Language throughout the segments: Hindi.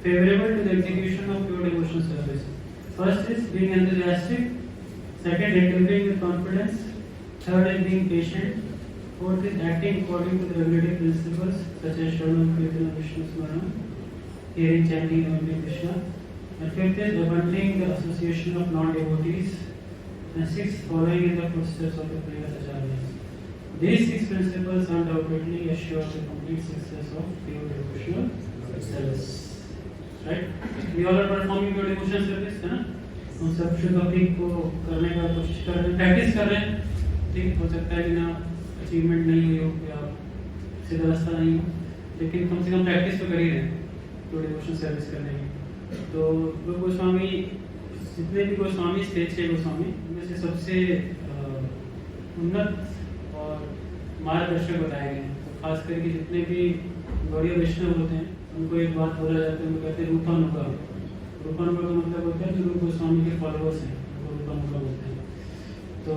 favorable to the execution of pure devotional service. First is being enthusiastic, second interviewing with confidence, third is being patient, fourth is acting according to the regulative principles such as Shravanam, Kirtanam, Vishnu Smaranam, hearing, chanting, and Krishna, and fifth is abandoning the association of non-devotees, and sixth, following in the footsteps of the previous acharyas. These 6 principles undoubtedly assure the complete success of pure devotional service. Right? We all are performing pure devotional service, है ना? हम सब शुद्ध भक्ति को करने का कोशिश कर रहे हैं, प्रैक्टिस कर रहे हैं. ठीक हो सकता है कि ना अचीवमेंट नहीं हुई हो या सीधा रास्ता नहीं हो, लेकिन कम से कम प्रैक्टिस तो कर ही रहे हैं pure devotional सर्विस करने की. तो रूप गोस्वामी, जितने भी गोस्वामी थे 6 गोस्वामी, उनमें से सबसे उन्नत और मार्गदर्शक बताए गए हैं. तो खास करके जितने भी गौड़ीय वैष्णव होते हैं उनको एक बात बोला जाता है, उनको कहते हैं रूपानुगा. रूपानुगा का मतलब होता है जो रूप गोस्वामी के फॉलोअर्स हैं, वो रूपानुगा बोलते हैं. तो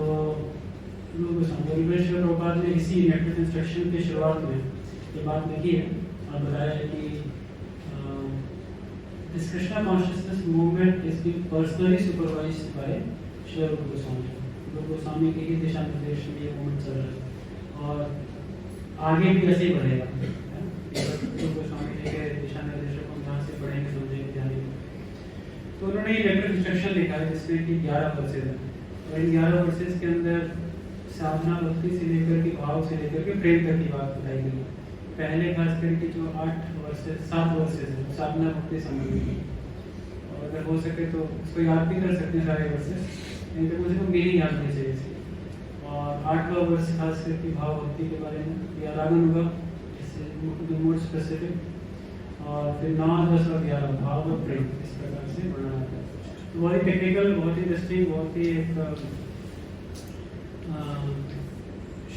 रूप गोस्वामी प्रभुपाद ने इसी नेटवर्क इंस्ट्रक्शन की शुरुआत में ये बात लिखी है और बताया है कि this Krishna consciousness movement is being personally supervised by Shri Roop Goswami. रूप गोस्वामी के ही दिशा निर्देश में ये मूवमेंट चल रहा है और आगे भी ऐसे ही बढ़ेगा. गोस्वामी जी के दिशा निर्देशों को ध्यान से पढ़ेंगे, समझेंगे, ध्यान. तो उन्होंने ये लेटर इंस्ट्रक्शन लिखा है जिसमें कि 11 वर्सेस हैं और इन 11 वर्सेस के अंदर साधना भक्ति से लेकर के भाव से लेकर के प्रेम तक की बात बताई गई है. पहले खास करके जो 7 वर्सेस हैं साधना भक्ति संबंधी है और अगर हो सके तो उसको याद भी कर सकते हैं सारे वर्सेस, नहीं तो मुझे तो मीनिंग याद होनी चाहिए इसकी. और 8वां वर्ष खास करके भाव भक्ति के बारे में या रागन होगा मोर स्पेसिफिक, और फिर 9, 10 और 11 भाव और प्रेम इस प्रकार से बनाया जाता है. तो बहुत ही टेक्निकल, बहुत ही इंटरेस्टिंग, बहुत ही एक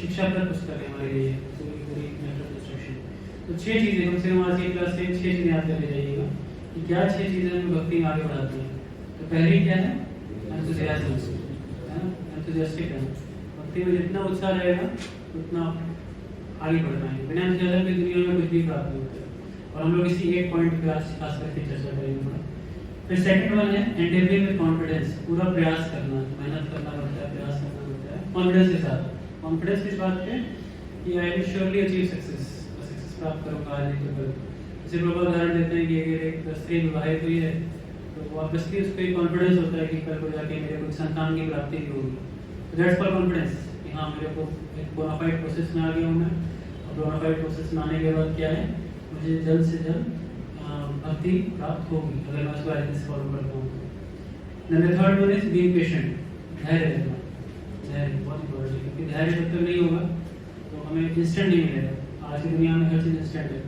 शिक्षाप्रद पुस्तक है हमारे लिए पूरी नेटवर्क इंस्ट्रक्शन. तो 6 चीज़ें कम से कम आज की क्लास से 6 चीज़ें याद करके जाइएगा कि क्या 6 चीज़ें हमें भक्ति में आगे बढ़ाती हैं. तो पहली क्या है? एंथुसियाज्म, है ना? एंथुसियास्टिक है. भक्ति में जितना उत्साह रहेगा उतना आगे बढ़ना है. बिना एंथुसियाज्म की दुनिया में कुछ भी प्राप्त नहीं होता. और हम लोग इसी एक पॉइंट पे आज खास करके चर्चा करेंगे थोड़ा. फिर सेकंड वन है एंडेवरिंग विद कॉन्फिडेंस. पूरा प्रयास करना, मेहनत करना पड़ता है, प्रयास करना पड़ता है कॉन्फिडेंस के साथ. कॉन्फिडेंस किस बात पे? कि I will surely achieve success, success प्राप्त करूँगा आज नहीं तो कल. जैसे प्रभु उदाहरण देते हैं कि अगर एक स्त्री विवाहित हुई है तो ऑब्वियसली उसको एक कॉन्फिडेंस होता है कि कल को जाके मेरे को संतान की प्राप्ति भी होगी. दैट्स फॉर कॉन्फिडेंस कि हाँ मेरे को एक बोनाफाइड प्रोसेस में आ गया हूँ मैं. और बोनाफाइड प्रोसेस में आने के बाद क्या है, मुझे जल्द से जल्द भक्ति प्राप्त होगी अगर मैं उसको एज फॉलो करता हूँ. Number third one is being patient. धैर्य रहना, धैर्य बहुत इंपॉर्टेंट है क्योंकि धैर्य जब तक नहीं होगा तो हमें इंस्टेंट नहीं मिलेगा. आज की दुनिया में हर चीज़ इंस्टेंट है.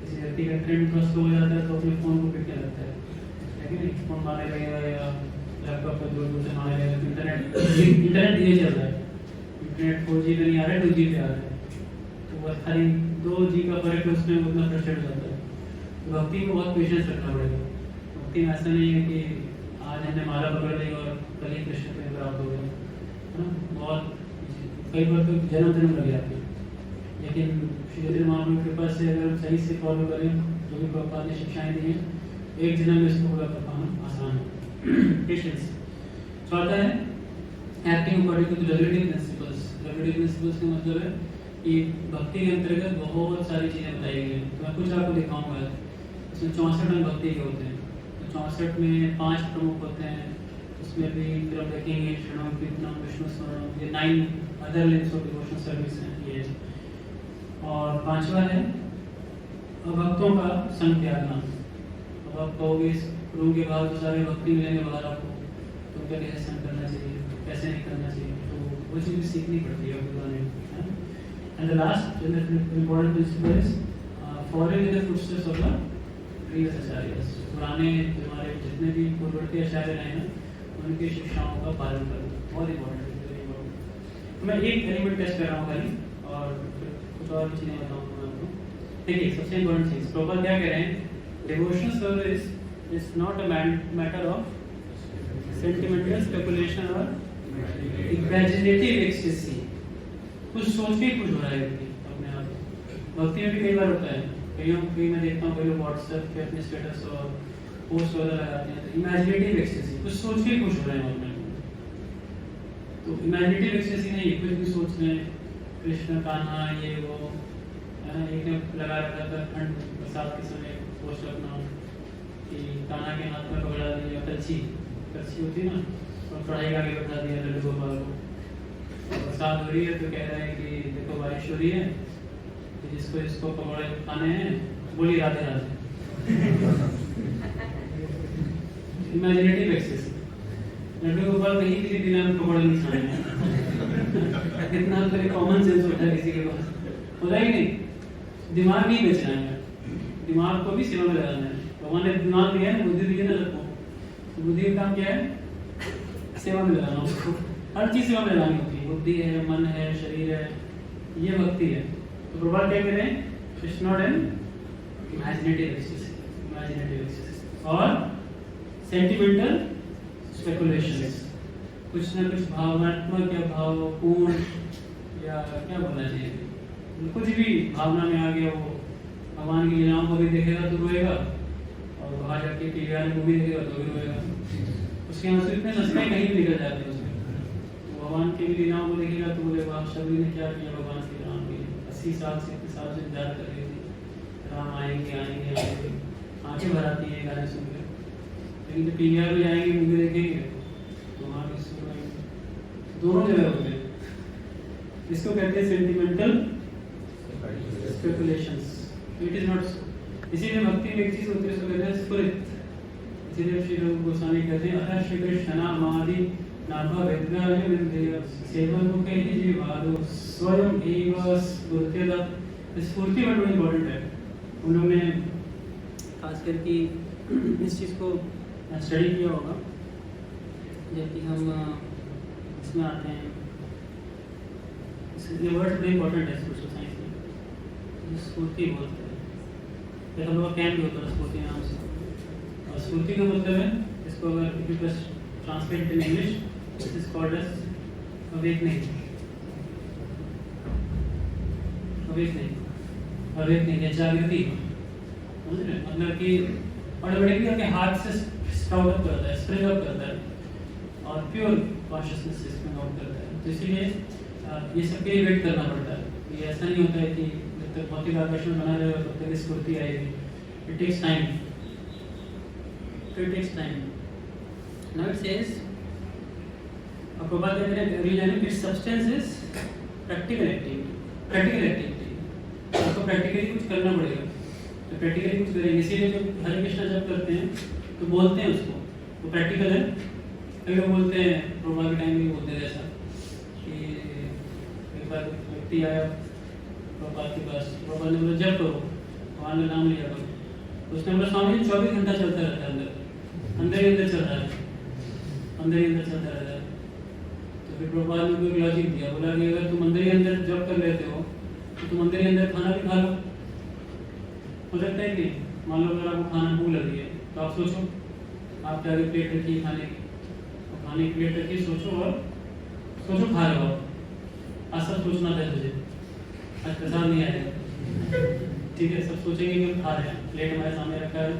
किसी व्यक्ति का ट्रेंड थोड़ा स्लो हो जाता है तो अपने फ़ोन को पिटने लगता है, लेकिन फ़ोन मारने लगेगा या लैपटॉप पर जोर जोर से मारने लगेगा. इंटरनेट ये चल रहा है, इंटरनेट 4G पे नहीं आ रहा है, 2G पे आ रहा है. तो बस खाली 2G का फर्क है, उसमें उतना प्रेशर हो जाता है. तो भक्ति में बहुत पेशेंस रखना पड़ेगा. भक्ति में ऐसा नहीं है कि आज हमने माला पकड़ ली और कल ही कृष्ण पे प्राप्त हो गया, है ना. बहुत कई बार तो जन्म लग जाते हैं. लेकिन श्री चैतन्य महाप्रभु की कृपा से अगर हम सही से फॉलो करें जो भी प्रभुपाद ने शिक्षाएं दी हैं, एक जन्म में इसको पूरा कर पाना आसान है. पेशेंस. चौथा है acting according to the regulative principles. Regulative principles का मतलब है कि भक्ति के अंतर्गत बहुत सारी चीज़ें बताई गई हैं. तो मैं कुछ आपको दिखाऊंगा. इसमें 64 अंग भक्ति के होते हैं. तो 64 में 5 प्रमुख होते हैं. उसमें भी फिर हम देखेंगे श्रवणम, कीर्तनम, विष्णु स्मरणम, ये 9 other links of devotional service हैं ये. और 5वां है भक्तों का संग त्यागना. अब आप कहोगे इस रूम के बाहर तो सारे भक्ति मिलेंगे बाहर आपको, तो क्या कैसे संग करना चाहिए, कैसे नहीं करना चाहिए, तो वो चीज़ सीखनी पड़ती है भगवान. And the last important principle is following in the footsteps of the previous acharyas. पुराने हमारे जितने भी पूर्ववर्ती आचार्य रहे हैं उनकी शिक्षाओं का पालन करना बहुत इंपॉर्टेंट है, वेरी इंपॉर्टेंट। मैं एक एलिमेंट टेस्ट कर रहा हूँ खाली और फिर कुछ और चीज़ें बताऊँगा मैं आपको। देखिए सबसे इंपॉर्टेंट चीज़ प्रभुपाद क्या कह रहे हैं, devotional service is not a matter of sentimental speculation और इमेजिनेटिव एक्सटेसी। कुछ सोच के खुश हो रहा है व्यक्ति अपने आप। भक्ति में भी कई बार होता है, कई मैं देखता हूँ कई लोग व्हाट्सएप पे अपने स्टेटस और पोस्ट वगैरह लगाते हैं तो इमेजिनेटिव एक्सटेसी, कुछ सोच के खुश हो रहे हैं अपने। तो इमेजिनेटिव एक्सटेसी नहीं, कुछ भी सोच रहे हैं कृष्ण कान्हा ये वो है ना। एक ने लगा रखा था ठंड बरसात के समय पोस्ट अपना कि कान्हा के हाथ में पकड़ा दिया कच्ची होती ना और कढ़ाई का आगे बैठा दिया लड्डू गोपाल को। बरसात हो रही है तो कह रहा है कि देखो बारिश हो रही है तो जिसको पकौड़े खाने हैं बोली राधे राधे। इमेजिनेटिव एक्सेस, लड्डू गोपाल कहीं किसी दिन में पकौड़े नहीं खाने हैं। कितना तो कॉमन सेंस होता है किसी के पास, होता ही नहीं। दिमाग नहीं बेचना है, दिमाग को भी सेवा में लगाना है। भगवान ने दिमाग दिया है, बुद्धि दी है ना सबको, तो बुद्धि का काम क्या है, सेवा में लगाना। उसको हर चीज सेवा में लगानी होती है, बुद्धि है, मन है, शरीर है, ये भक्ति है। तो प्रभुपाद क्या कह रहे हैं, it's not an imaginative exercise और सेंटिमेंटल स्पेकुलेशंस, कुछ ना कुछ भावनात्मक या भावपूर्ण या क्या बोलना चाहिए, कुछ भी भावना में आ गया वो भगवान की लीलाओं को भी देखेगा तो रोएगा और वहां जाके पीवीआर मूवी देखेगा तो भी रोएगा। उसके आंसू इतने सस्ते कहीं भी निकल जाते हैं उसमें। भगवान की लीलाओं को देखेगा तो बोले वाह शबरी ने क्या किया भगवान श्री राम के 80 साल से इतने साल से इंतजार कर रही थी, राम आएंगे आएंगे आएंगे, आंखें भर आती है गाने सुन के। लेकिन जब पीवीआर में जाएंगे मूवी देखेंगे तो वहाँ भी दोनों जगह होते हैं। इसको कहते हैं sentimental speculations, it is not so. इसीलिए भक्ति में एक चीज होती है उसको कहते हैं स्फुरित। इसीलिए श्री रूप गोस्वामी कहते हैं अतः श्री कृष्ण नामादि नाभा वेद्याय विद्या सेवन मुखे ही जीवादो स्वयं एव स्फूर्तिदा। स्फूर्ति वर्ड बड़ा इंपॉर्टेंट है। उन लोगों ने खास करके इस चीज को स्टडी किया होगा जबकि हम इसमें आते हैं। ये वर्ड बड़ा इंपॉर्टेंट है सोशल साइंस में, स्फूर्ति बोलते हैं। फिर हम लोग कैंप भी होता है स्फूर्ति नाम से, और स्फूर्ति का मतलब है, इसको अगर if you plus translate in English, this is called as awakening. Awakening या जागृति, समझ रहे? मतलब कि ऑटोमेटिकली अपने हाथ से स्टाउट अप करता है, स्प्रिंग अप करता है और प्योर कॉन्शियसनेस से स्प्रिंग आउट करता है। तो इसीलिए ये सबके लिए वेट करना पड़ता है। ये ऐसा नहीं होता है कि जब तक भौतिक आकर्षण बना रहेगा तब तक स्फूर्ति आएगी। It takes time, it takes time. Now it says Prabhupada कहते हैं realising its substance is practical activity. आपको प्रैक्टिकली कुछ करना पड़ेगा, तो प्रैक्टिकली कुछ करेंगे। इसीलिए जब हरे कृष्णा जब करते हैं तो बोलते हैं उसको, तो प्रैक्टिकल है। कई लोग बोलते हैं, प्रभुपाद के टाइम में बोलते हैं ऐसा कि एक बार व्यक्ति आया प्रभुपाद के पास, प्रभुपाद ने बोला जब करो, भगवान का नाम लिया करो। उसने बोला स्वामी 24 घंटा चलता रहता है, अंदर ही अंदर चल रहा है, अंदर ही अंदर चलता रहता है। तो फिर प्रभुपाद ने कोई लॉजिक दिया, बोला कि अगर तुम अंदर ही अंदर जब कर लेते हो तो तुम अंदर ही अंदर खाना भी खा लो। हो सकता है कि मान लो अगर आपको खाना भूख लगी है तो आप सोचो, आपके आगे प्लेट रखी है खाने की, तो खाने की प्लेट रखी, सोचो और सोचो खा लो। आज सब सोचना था तुझे, आज प्रसाद नहीं आएगा, ठीक है? सब सोचेंगे कि हम खा रहे हैं, प्लेट हमारे सामने रखा है,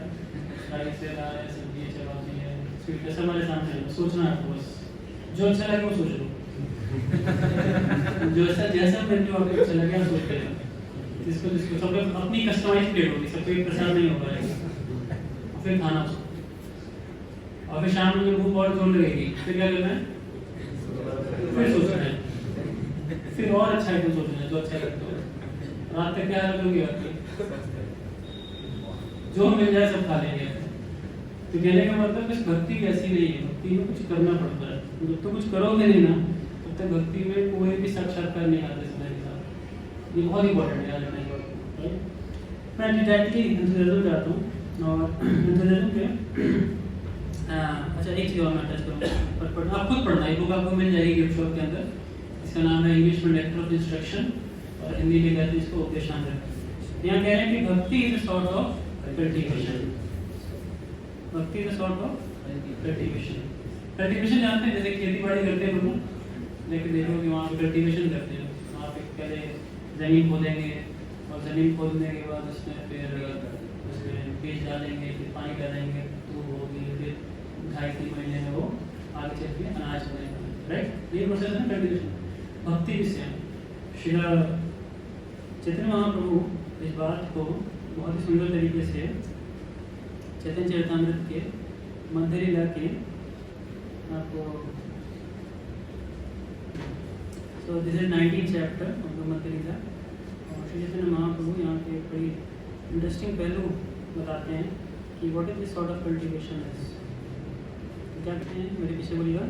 राइस है, दाल है, सब्जी है, चपाती है, स्वीट है, सब हमारे सामने है। सोचना है आपको, बस जो अच्छा लगे वो सोच लो। जो जैसा मेन्यू आपको अच्छा लगे आप सोचते हैं। जिसको सब अपनी कस्टमाइज प्लेट होगी, सबको एक प्रसाद नहीं हो पाएगा। और फिर खाना उसको, और फिर शाम में जब भूख और जोर लगेगी फिर क्या करना है, फिर सोचना है, फिर और अच्छा है तो सोचना है जो अच्छा लगता है। रात तक क्या हालत होगी आपकी, जो मिल जाए सब खा लेंगे। तो कहने का मतलब इस भक्ति वैसी नहीं है, भक्ति में कुछ करना पड़ता है। जब तो कुछ करोगे नहीं ना तब तक भक्ति में कोई भी साक्षात्कार नहीं आता समय के साथ। ये बहुत इंपॉर्टेंट है याद रखने की बात। मैं डायरेक्टली एंथुसियाज्म जाता हूँ, और एंथुसियाज्म के अच्छा एक चीज़ और मैं टच करूँगा, पर पढ़ना आप खुद पढ़ना, ये बुक आपको मिल जाएगी गिफ्ट शॉप के अंदर। इसका नाम है इंग्लिश में नेक्टर ऑफ इंस्ट्रक्शन और हिंदी में कहते हैं इसको उपदेशांतर। यहाँ कह रहे हैं कि भक्ति इज सॉर्ट ऑफ कल्टीवेशन। भक्ति is sort of cultivation. Cultivation जानते हैं, जैसे खेती बाड़ी करते हैं लोग, लेकिन देखो कि वहाँ पे कल्टीवेशन करते हैं, वहाँ पे पहले ज़मीन खोदेंगे और ज़मीन खोदने के बाद उसमें फिर उसमें बीज डालेंगे, फिर पानी डालेंगे, तो होगी, फिर 2.5-3 महीने में वो आगे चल के अनाज बनेगा, राइट। ये प्रोसेस है कल्टीवेशन। भक्ति भी सेम। श्री चैतन्य महाप्रभु इस बात को बहुत ही सुंदर तरीके से चैतन्य चरितामृत के मध्य लीला के आपको, so this is 19th chapter of the मध्य लीला, और श्री चैतन्य महाप्रभु यहाँ पे बड़ी इंटरेस्टिंग पहलू बताते हैं कि what is this sort of cultivation is. क्या कहते हैं, मेरे पीछे बोलिएगा।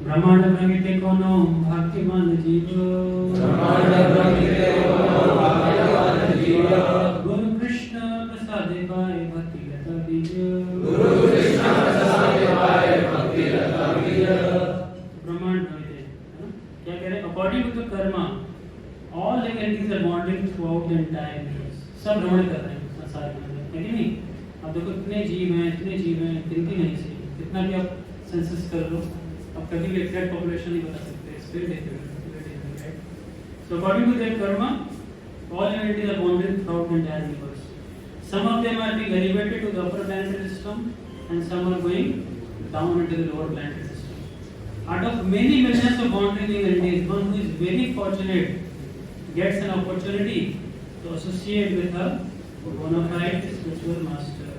ब्रह्मांड ब्रह्मिते कोनो भाग्यवान जीव, ब्रह्मांड ब्रह्मिते कोनो भाग्यवान जीव, गुरु कृष्ण प्रसादे पाए भक्ति लता बीज, गुरु कृष्ण प्रसादे पाए भक्ति लता बीज। ब्रह्मांड ब्रह्मिते, क्या कह रहे हैं, according to the karma all living entities are bonding throughout the entire universe. सब भ्रमण कर रहे हैं संसार के अंदर, है कि नहीं। अब देखो इतने जीव हैं, इतने जीव हैं, गिनती नहीं सही, कितना भी आप सेंसस कर लो, अब कभी भी एग्जैक्ट पॉपुलेशन नहीं बता सकते, स्पिरिट है, right. So according to that karma all entities are bonded throughout the entire universe. Some of them are being elevated to the upper planetary system and some are going down into the lower planetary system. Out of many millions of bonded entities, one who is very fortunate gets an opportunity to associate with a bona fide spiritual master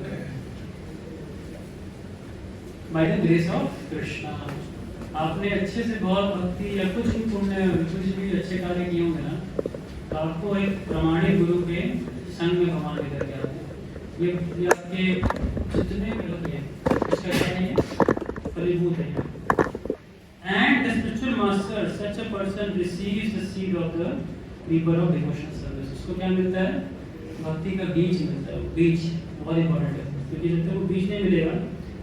by the grace of Krishna. आपने अच्छे से बहुत भक्ति या कुछ भी पुण्य, कुछ भी अच्छे कार्य किए होंगे ना, तो आपको एक प्रामाणिक गुरु के संग में भगवान लेकर के आते हैं। ये आपके जितने मतलब ये इसका क्या है, फलीभूत है। And the spiritual master, such a person receives the seed of the reaper of devotional service. उसको क्या मिलता है, भक्ति का बीज मिलता है। बीज बहुत इंपॉर्टेंट है, क्योंकि जब तक वो बीज नहीं मिलेगा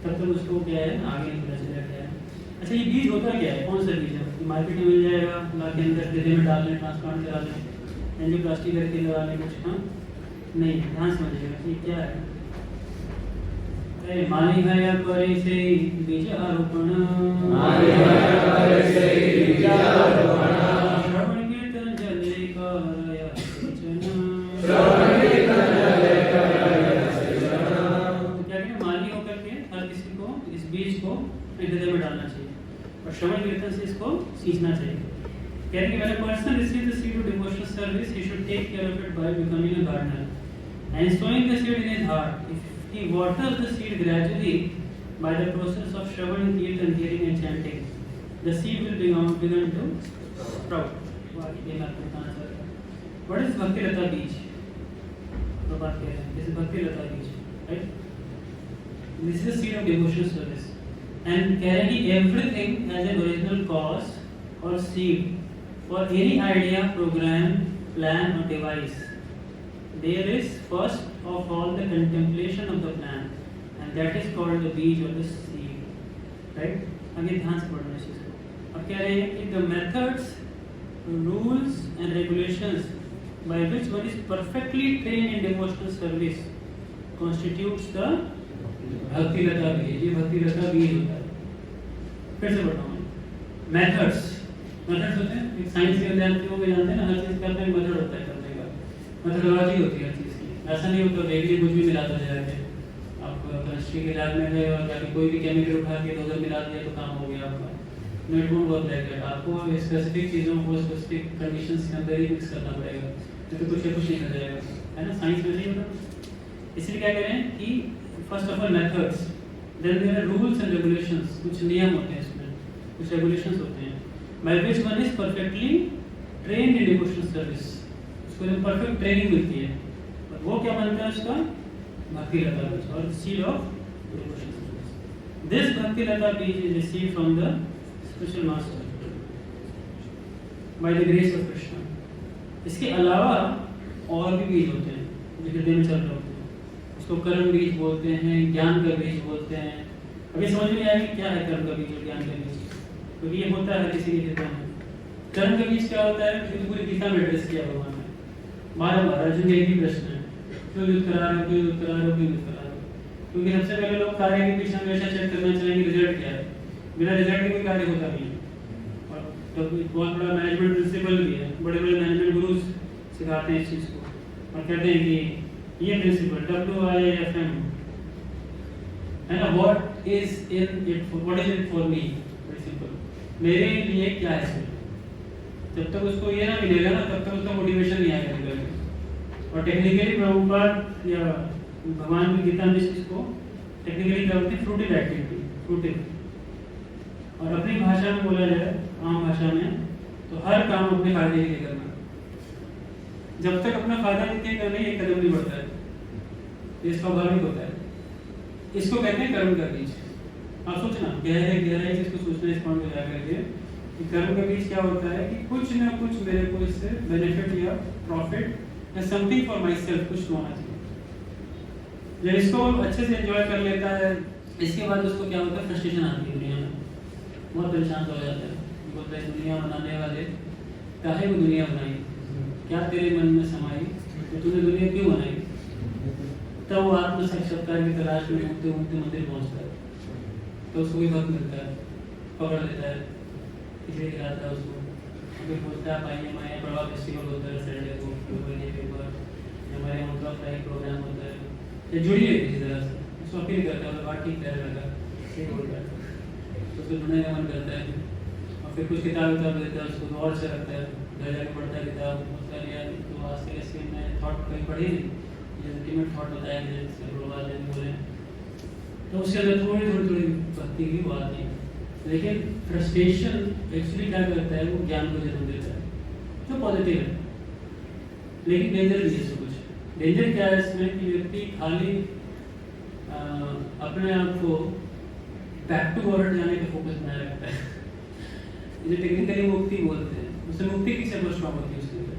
तब तक उसको क्या है, आगे नहीं पता चलेगा क्या है। अच्छा, ये बीज होता क्या है, कौन सा बीज है, मार्केट में मिल जाएगा, ला के अंदर डिब्बे में डाल लें, ट्रांसप्लांट करा लें, एंजियोप्लास्टी करके लगा लें कुछ, हाँ नहीं, ध्यान समझिएगा ये क्या है। माली भया करे से बीज आरोपण, माली भया करे से बीज आरोपण, श्रवण कीर्तन जले करया सेचन, श्रवण कीर्तन जले करया सेचन। तो क्या कहते, माली होकर के हर किसी को इस बीज को हृदय में डालना चाहिए और श्रवण कीर्तन से इसको सींचना चाहिए। When a person receives the seed of devotional service, he should take care of it by becoming a gardener and sowing the seed in his heart. If he waters the seed gradually by the process of Shravan, Kirtan, hearing and chanting, the seed will begin to sprout. What is Bhakti Lata Beej? This is Bhakti Lata Beej, right? This is the seed of devotional service, and carrying everything as an original cause or seed for any idea, program, plan or device. There is first of all the contemplation of the plan, and that is called the beej or the seed, right? आगे ध्यान से पढ़ना इस चीज़ को। अब क्या रहे हैं कि the methods, rules and regulations by which one is perfectly trained in devotional service constitutes the भक्ति लता बीज। ये भक्ति लता बीज होता है। फिर से बताऊँ, methods होते हैं, एक साइंस के विद्यार्थी हो गए, जानते हैं ना, हर चीज़ का अपना मेथड होता है करने का, मेथडोलॉजी होती है हर चीज़ की। ऐसा नहीं होता डेली कुछ भी मिलाता जाएगा। आप केमिस्ट्री के लैब में गए और जाके कोई भी केमिकल उठा के उधर मिला दिया तो काम हो गया आपका। Net won't work like that. आपको स्पेसिफिक चीज़ों को स्पेसिफिक कंडीशंस के अंदर ही मिक्स करना पड़ेगा, तो कुछ नहीं कर जाएगा, है ना। साइंस में नहीं होता। इसलिए क्या करें कि first of all methods, then there are rules and regulations, कुछ नियम होते हैं इसमें, कुछ रेगुलेशंस होते हैं by which one is perfectly trained in devotional service। उसको जब परफेक्ट ट्रेनिंग मिलती है, और वो क्या बनता है उसका, भक्ति लता बीज और seed of devotional service। This bhakti lata beej is received from the spiritual master by the grace of Krishna। इसके अलावा और भी बीज होते हैं जो हृदय में चल रहे होते हैं, उसको कर्म बीज बोलते हैं, ज्ञान का बीज बोलते हैं, अभी समझ में आया कि क्या है कर्म का बीज और ज्ञान का बीज, क्योंकि ये होता है किसी के जीवन में। कर्म का बीज क्या होता है, ये तो पूरी गीता में एड्रेस किया भगवान ने, बार-बार अर्जुन के एक ही प्रश्न है, क्यों युद्ध करा रहे हो, क्यों युद्ध करा रहे हो, क्यों युद्ध करा रहे हो? क्योंकि सबसे पहले लोग कार्य के पीछे हमेशा चेक करना चाहेंगे रिजल्ट क्या है, बिना रिजल्ट के कोई कार्य होता नहीं है। और तो बहुत बड़ा मैनेजमेंट प्रिंसिपल भी है, बड़े बड़े मैनेजमेंट गुरुज सिखाते हैं इस चीज़ को और कहते हैं कि ये प्रिंसिपल WIFM है ना, what is in it for me, principle मेरे लिए क्या है इसमें। जब तक उसको ये ना मिलेगा ना, तब तक उसका मोटिवेशन नहीं आएगा निकलने। और टेक्निकली प्रभुपाद या भगवान की गीता में इस चीज़ को टेक्निकली क्या होती है, फ्रूटिव एक्टिविटी, फ्रूटिव। और अपनी भाषा में बोला जाए, आम भाषा में, तो हर काम अपने फायदे के लिए करना। जब तक अपना फायदा नहीं करना, एक कदम नहीं बढ़ता है, ये स्वाभाविक होता है। इसको कहते हैं कर्म का बीज। आप सोचना, गहराई से इसको सोचना, इस पॉइंट को जाकर के कि कर्म का बीज क्या होता है कि कुछ ना कुछ मेरे को इससे बेनिफिट या प्रॉफिट या समथिंग फॉर माई सेल्फ कुछ होना चाहिए। जब इसको अच्छे से एंजॉय कर लेता है, इसके बाद उसको क्या होता है, फ्रस्ट्रेशन आती है दुनिया में, बहुत परेशान हो जाता है। बोलता है दुनिया बनाने वाले काहे वो दुनिया बनाई, क्या तेरे मन में समाई, तो तूने दुनिया क्यों बनाई। तब वो आत्म साक्षात्कार की तलाश में घूमते घूमते मंदिर पहुंचता है, तो उसको भी वक्त मिलता है, पकड़ लेता है, इसलिए खिलाता है उसको। फिर बोलता है भाई हमारे बड़ा फेस्टिवल होता है सैटरडे को, महीने के बाद हमारे यहाँ मतलब का एक प्रोग्राम होता है, ये जुड़ी है किसी तरह से, उसको अपील करता है, बात ठीक कह रहा है, ठीक बोलता है, उसको ढूंढने का मन करता है। और फिर कुछ किताब देता है उसको, और अच्छा लगता है, घर जाकर पढ़ता है किताब, बोलता है यार तो आज तक ऐसे मैं थॉट कहीं पढ़ी नहीं, ये अल्टीमेट थॉट बताया जैसे प्रोवाल ने बोले, तो उसके अंदर थोड़ी भक्ति की बात है। लेकिन फ्रस्ट्रेशन एक्चुअली क्या करता है, वो ज्ञान को जन्म देता है जो पॉजिटिव है, लेकिन डेंजर भी है इसमें। कुछ डेंजर क्या है इसमें कि व्यक्ति खाली अपने आप को बैक टू वर्ल्ड जाने का फोकस बनाए रखता है, जो टेक्निकली मुक्ति बोलते हैं। उससे मुक्ति की सर्व स्ट्रॉन्ग होती है उसके लिए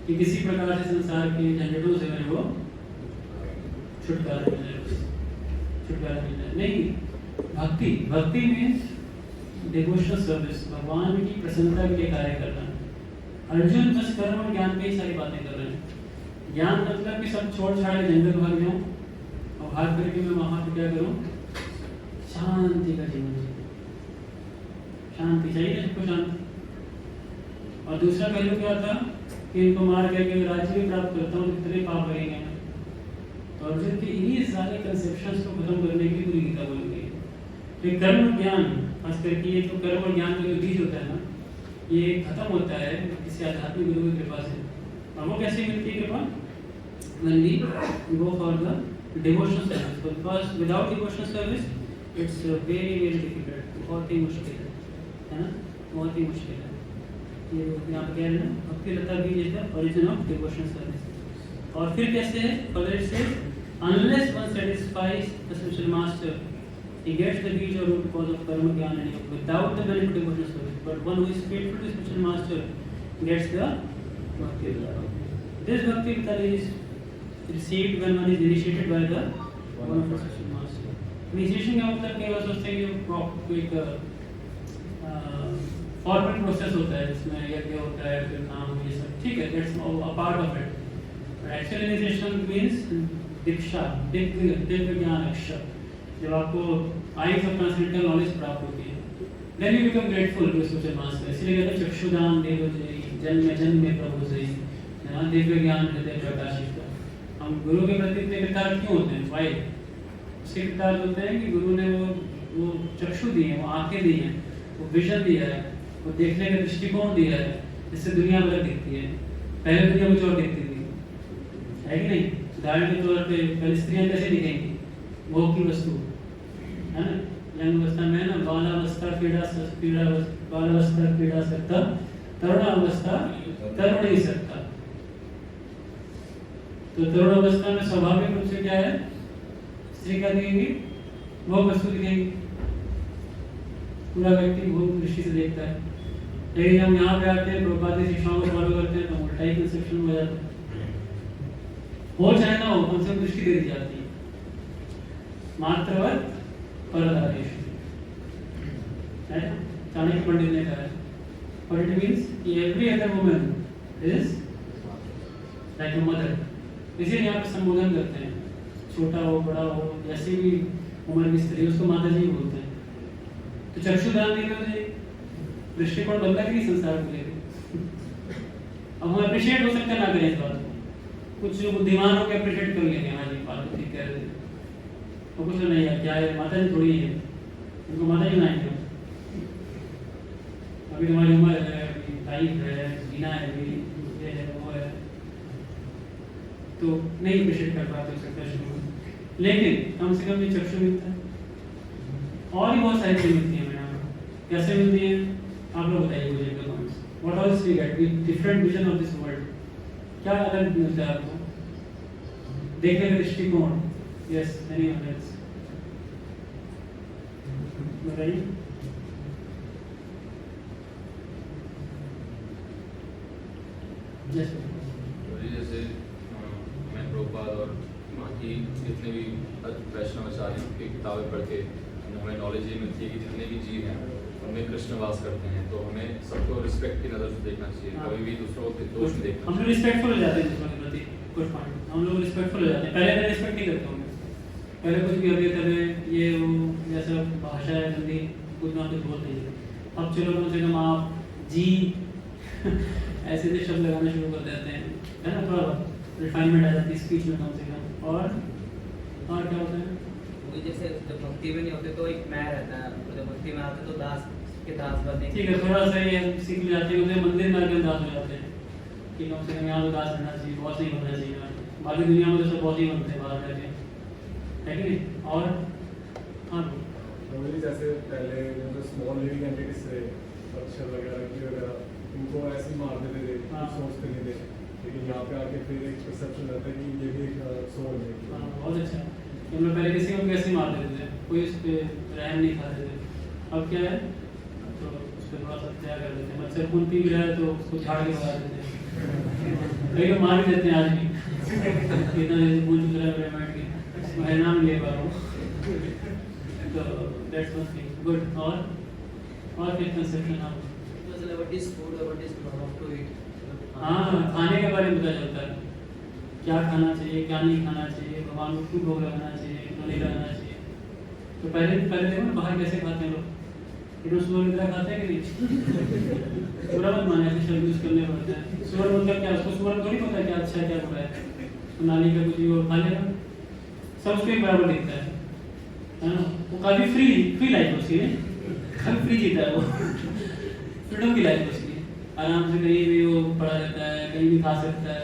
कि किसी प्रकार से संसार के झंझटों से मेरे को छुटकारा मिल जाए। नहीं, भक्ति मीन्स डिवोशनल सर्विस, भगवान की प्रसन्नता के लिए कार्य करना। अर्जुन बस कर्म और ज्ञान पे ही सारी बातें कर रहे हैं। ज्ञान मतलब कि सब छोड़ छाड़ के जंगल भाग जाऊं और भाग करके मैं वहां पे क्या करूं, शांति का जीवन जीऊं। शांति चाहिए सबको, शांति। और दूसरा पहलू क्या था कि इनको मार करके राज्य भी प्राप्त करता हूँ, कितने पाप करेंगे। तो अर्जुन के इन्हीं सारे कंसेप्शंस को खत्म करने की पूरी गीता बोली गई है। तो कर्म ज्ञान, खास करके ये जो कर्म और ज्ञान का जो बीज होता है ना, ये खत्म होता है किसी आध्यात्मिक गुरु की कृपा से। और वो कैसे मिलती है कृपा? When we go for the devotional service, because without devotional service it's very difficult, बहुत ही मुश्किल है ना, बहुत ही मुश्किल है। ये यहाँ पे कह रहे हैं ना, भक्ति लता बीज is the origin of devotional service। और फिर कैसे है? Further it says, unless one satisfies the spiritual master, he gets the beach or root because of karma, jnana and yoga, without the benefit of devotional service. But one who is faithful to spiritual master gets the bhakti lata. This bhakti lata is received when one is initiated by the one of the spiritual master. Initiation का मतलब क्या? बस सोचते हैं कि एक फॉर्मल प्रोसेस होता है जिसमें यज्ञ होता है, फिर नाम ये सब ठीक है, that's a part of it. Actual initiation means दीक्षा, दिव्य ज्ञान अक्षर। जब आपको आइज ऑफ ट्रांसेंडेंटल नॉलेज प्राप्त होती है, then you become grateful to spiritual master. इसलिए कहते हैं चक्षुदान देव जय, जन्म में प्रभु जय, है ना, दिव्य ज्ञान हृदय प्रकाशित। हम गुरु के प्रति इतने कृतार्थ क्यों होते हैं? वाई? उसके कृतार्थ होते हैं कि गुरु ने वो चक्षु दी है, वो आंखें दी हैं, वो विजन दिया है, वो देखने का दृष्टिकोण दिया है, जिससे दुनिया अलग दिखती है। पहले दुनिया कुछ और दिखती थी, है कि नहीं? उदाहरण के तौर पे पहले स्त्रियां कैसे दिखेंगी? भोग की वस्तु, है ना, यंग अवस्था में ना, बालावस्था क्रीड़ा सकता, तरुणावस्था तरुण ही सकता। तो तरुण अवस्था में स्वाभाविक रूप से क्या है, स्त्री क्या दिखेंगी? भोग वस्तु दिखेंगी, पूरा व्यक्ति भोग दृष्टि से देखता है। लेकिन हम यहाँ पे आते हैं, प्रभुपाद की शिक्षाओं को फॉलो करते हैं, तो उल्टा ही कंसेप्शन हो जाता है। हो चाहे ना हो, कौन सी दृष्टि दे दी जाती है? मात्रवत परदारेश, है ना, चाणक्य पंडित ने कहा है। But it means कि every other woman is like a mother। इसीलिए यहाँ पे संबोधन करते हैं, छोटा हो बड़ा हो जैसी भी उम्र की स्त्री उसको माता जी बोलते हैं। तो चक्षुदान देने से दृष्टिकोण बदला कि नहीं संसार को लेकर। अब हम अप्रिशिएट हो सकते ना करें इस बात को, कुछ जो बुद्धिमान होकर अप्रिशिएट कर लेंगे, हाँ जी बात तो ठीक कह रहे थे, तो कुछ नहीं है, क्या है माता जी थोड़ी है, उनको माता जी बनाएंगे। अभी तुम्हारी उम्र है, टाइम है, जीना है, अभी ये है वो है, तो नहीं अप्रिशिएट कर पाते हो सकता है, लेकिन कम से कम ये चक्षु मिलता है। और भी बहुत सारी चीजें मिलती हैं मैडम, कैसे मिलती हैं आप लोग बताइए मुझे comments. What else we get with different vision of this world, क्या अलग मिलता है आपको देखने का दृष्टिकोण? यस, एनीवन एल्स बताइए। जैसे मैं प्रभुपाद और बाकी जितने भी वैष्णव आचार्यों की किताबें पढ़ के हमें नॉलेज ये मिलती है कि जितने भी जीव हैं उनमें कृष्ण वास करते हैं, तो हमें सबको रिस्पेक्ट की नज़र से देखना चाहिए, कभी भी दूसरों को दोष नहीं देखना। हम लोग रिस्पेक्टफुल हो जाते हैं दूसरों के प्रति, गुड पॉइंट, हम लोग रिस्पेक्टफुल हो जाते हैं। पहले मैं रिस्पेक्ट नहीं करता हूँ, पहले कुछ भी अभी तभी ये वो जैसा भाषा है जल्दी कुछ ना कुछ बोलते हैं, अब चलो कम से कम आप जी ऐसे ऐसे शब्द लगाना शुरू कर देते हैं, है ना, थोड़ा रिफाइनमेंट आ जाती है स्पीच में कम से कम। और क्या होता है वो जैसे जब भक्ति में नहीं होते तो एक मैं रहता है, जब भक्ति में आते तो दास के दास बनने। ठीक है, थोड़ा सा ये सीख जाते हैं, उसे मंदिर में आके दास हो जाते हैं कि कम से कम यहाँ तो दास रहना चाहिए, बहुत नहीं बनना चाहिए, बाकी दुनिया में तो सब बहुत ही बनते हैं बाहर जाके, है कि नहीं। और हाँ जैसे पहले जो स्मॉल लिविंग एंटिटीज थे, अक्षर वगैरह की वगैरह, उनको ऐसे ही मार देते थे, सोचते नहीं थे, लेकिन यहाँ पे आके फिर एक परसेप्शन रहता है कि ये भी एक सोल है। बहुत अच्छा है, हम लोग पहले किसी को कैसे मार देते थे, कोई उस पर रहम नहीं खाते थे, अब क्या है तो उस पर थोड़ा सा क्या कर देते हैं, मच्छर खून पी रहा है तो उसको झाड़ के भगा देते हैं, कई लोग मार भी देते हैं आज भी, इतना जैसे खून चुल रहा है बैठ के मैं नाम ले पा रहा हूँ, तो दैट्स वन थिंग गुड। और फिर कंसेप्शन आप what is food or what is not to eat। हाँ, खाने के बारे में पता चलता है, क्या खाना चाहिए क्या नहीं खाना चाहिए, भगवान को क्यों भोग लगाना चाहिए क्यों नहीं लगाना चाहिए। तो पहले देखो ना बाहर कैसे खाते हैं लोग, इधर सुअर की तरह खाते हैं कि नहीं, पूरा मत माने ऐसे शब्द यूज करने पड़ते हैं। सुअर मतलब क्या, उसको सुअर थोड़ी पता है क्या अच्छा है क्या बुरा है, तो नाली का कुछ भी और खा लेगा, सब उसको एक बराबर दिखता है ना, वो काफी फ्री लाइफ उसकी है, काफी फ्री जीता है वो, फ्रीडम की लाइफ उसकी, आराम से कहीं भी वो पड़ा रहता है, कहीं भी खा सकता है,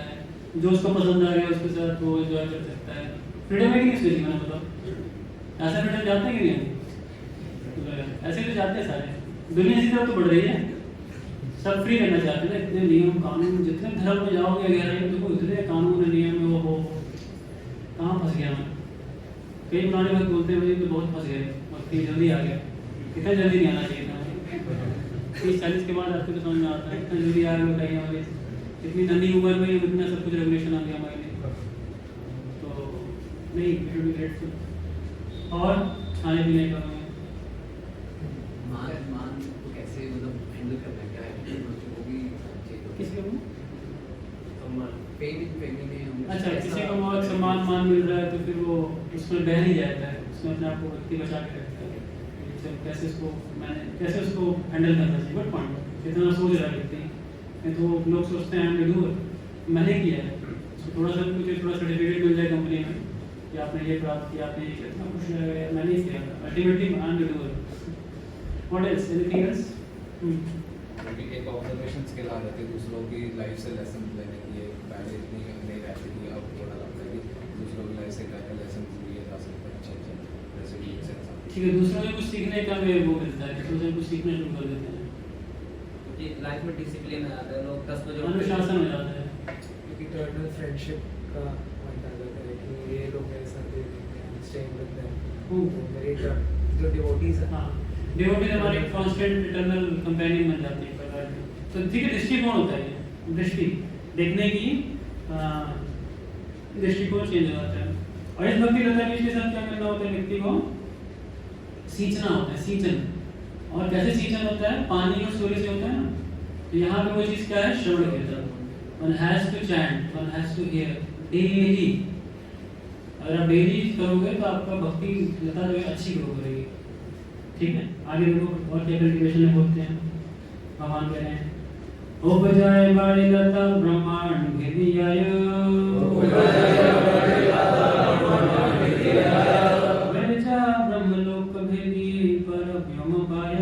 जो उसको पसंद आ गया उसके साथ वो एंजॉय कर सकता है। फ्रीडम है कि नहीं उसके जीवन में, बताओ ऐसा फ्रीडम चाहते हैं कि नहीं? ऐसे तो चाहते हैं सारे, दुनिया इसी तरफ तो बढ़ रही है, सब फ्री रहना चाहते हैं। इतने नियम कानून, जितने धर्म में जाओगे गहराई में देखो इतने कानून नियम में वो कहाँ फंस गया मैं। कई पुराने वक्त बोलते हैं भाई तो बहुत फंस गए, वक्त जल्दी आ गया, इतना जल्दी नहीं आना चाहिए था, 30-40 के बाद आपको तो समझ में आता है, इतना जल्दी आ गया बताइए हमारे, इतनी नन्ही उम्र में इतना सब कुछ रेगुलेशन आ गया हमारे लिए, तो नहीं वी शुड बी ग्रेटफुल। और खाने पीने का मान को कैसे मतलब हैंडल करना है, क्या है वो भी किसी को अच्छा किसी को बहुत सम्मान मान मिल रहा है तो फिर वो उसमें बह नहीं जाता है, उसमें अपने आप को व्यक्ति बचा के रखता है, कैसे उसको हैंडल करना चाहिए। गुड पॉइंट, इतना सोच रहा है व्यक्ति, नहीं तो लोग सोचते हैं मैंने किया है, तो थोड़ा सा मुझे थोड़ा सर्टिफिकेट मिल जाए कंपनी में कि आपने ये प्राप्त किया, आपने ये किया, इतना कुछ रहेगा मैंने ही किया, ultimately I am the doer. What else, anything else? एक ऑब्जर्वेशन स्किल आ जाती है दूसरों की लाइफ से लेसन लेने की, पहले इतनी नहीं रहती थी, अब थोड़ा लगता है कि दूसरों की लाइफ से क्या लेसन लिए जा सकते हैं, अच्छा जैसे कि ठीक है, दूसरों से कुछ सीखने का भी वो मिलता है, दूसरों से कुछ सीखना शुरू कर देते हैं, क्योंकि लाइफ में डिसिप्लिन आ जाता है, लोग 10 बजे अनुशासन हो जाता है, इटर्नल फ्रेंडशिप का पॉइंट आ जाता है कि ये लोग मेरे साथ स्टेइंग विद देम, तो मेरे जो डिवोटीज हैं, हाँ डिवोटी हमारे कांस्टेंट इटर्नल कंपेनियन बन जाते हैं प्रकार के। तो ठीक है, दृष्टिकोण होता है, दृष्टि देखने की दृष्टिकोण चेंज हो जाता है। और इस भक्ति लता के साथ क्या करना होता है व्यक्ति को, सींचना होता है, सींचन। और कैसे सींचन होता है? पानी और सूर्य से होता है ना। तो यहाँ पे वो चीज़ क्या है? श्रवण कीर्तन। One has to chant, one has to hear daily। अगर आप डेली करोगे तो आपका भक्ति लता जो है अच्छी ग्रो करेगी। ठीक है, आगे देखो और क्या कल्टीवेशन में बोलते हैं। भगवान कह रहे हैं उपजाए बाड़ी लता ब्रह्मांड भेदियाय, वेजा ब्रह्मलोक भेदी पर व्योम पाय।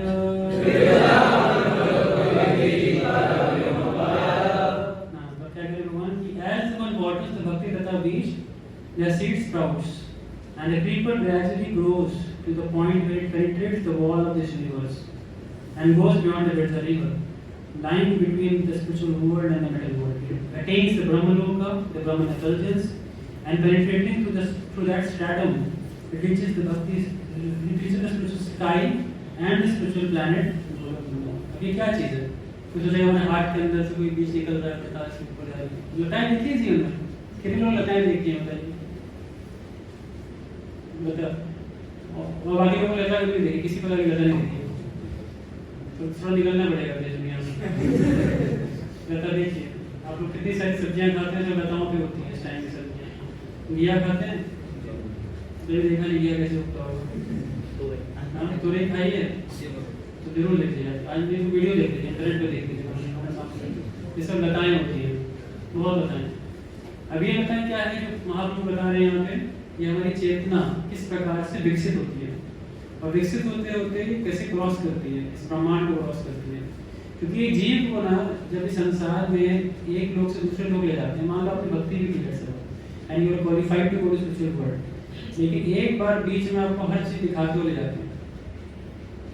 तो क्या कह रहे भगवान कि as one waters the bhakti lata beach, their seed sprouts and the creeper gradually grows to the point where it penetrates the wall of this universe and goes beyond the Vedha river, lying between the spiritual world and the material world. It attains the Brahmaloka, the Brahman effulgence, and penetrating through that stratum, it reaches the spiritual sky and the spiritual planet. अभी क्या चीज़ है? कुछ जगह में हार्ट के अंदर से कोई बीज निकल रहा है, प्रकाश ऊपर जा रही है। लताएं देखी है जीवन में? कितने लोग लताएं देखी हैं बताइए? और बाकी लोगों को लता नहीं देखी, किसी प्रकार की लता नहीं देखी। तो थोड़ा निकलना पड़ेगा देश दुनिया में। लता देखिए, आप लोग कितनी सारी सब्जियां खाते हैं जो लताओं पे होती हैं। इस टाइम की सब्जियां घिया खाते हैं? तो देखा नहीं घिया कैसे उगता होगा। तुरई खाई है तो जरूर देख लीजिए। आज भी वीडियो देख लीजिए, इंटरनेट पे देख लीजिए। ये सब लताएं होती हैं, बहुत लताएं। अब ये लताएं क्या है जो महाप्रभु बता रहे हैं यहाँ पे? ये हमारी चेतना किस प्रकार से विकसित होती है और विकसित होते होते ये कैसे क्रॉस करती है, इस ब्रह्मांड को क्रॉस करती है। क्योंकि एक जीव को ना जब इस संसार में एक लोग से दूसरे लोग ले जाते हैं, मान लो आपने भक्ति भी की है and you are qualified to go to spiritual world, लेकिन एक बार बीच में आपको हर चीज दिखाते हुए ले जाते हैं।